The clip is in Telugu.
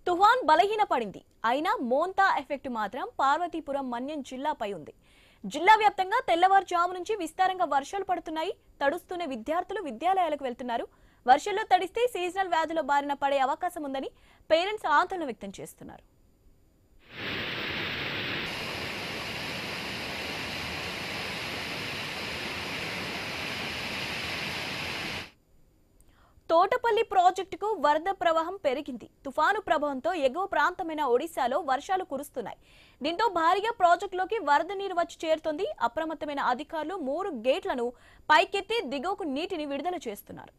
తుఫాన్ బలహీనపడింది. అయినా మోంతా ఎఫెక్ట్ మాత్రం పార్వతీపురం మన్యం జిల్లాపై ఉంది. జిల్లా వ్యాప్తంగా తెల్లవారుజాము నుంచి విస్తారంగా వర్షాలు పడుతున్నాయి. తడుస్తున్న విద్యార్థులు విద్యాలయాలకు వెళ్తున్నారు. వర్షంలో తడిస్తే సీజనల్ వ్యాధుల బారిన పడే అవకాశం ఉందని పేరెంట్స్ ఆందోళన వ్యక్తం చేస్తున్నారు. తోటపల్లి ప్రాజెక్టుకు వరద ప్రవాహం పెరిగింది. తుఫాను ప్రభావంతో ఎగువ ప్రాంతమైన ఒడిశాలో వర్షాలు కురుస్తున్నాయి. దీంతో భారీగా ప్రాజెక్టులోకి వరద నీరు వచ్చి చేరుతోంది. అప్రమత్తమైన అధికారులు 3 గేట్లను పైకెత్తి దిగువకు నీటిని విడుదల చేస్తున్నారు.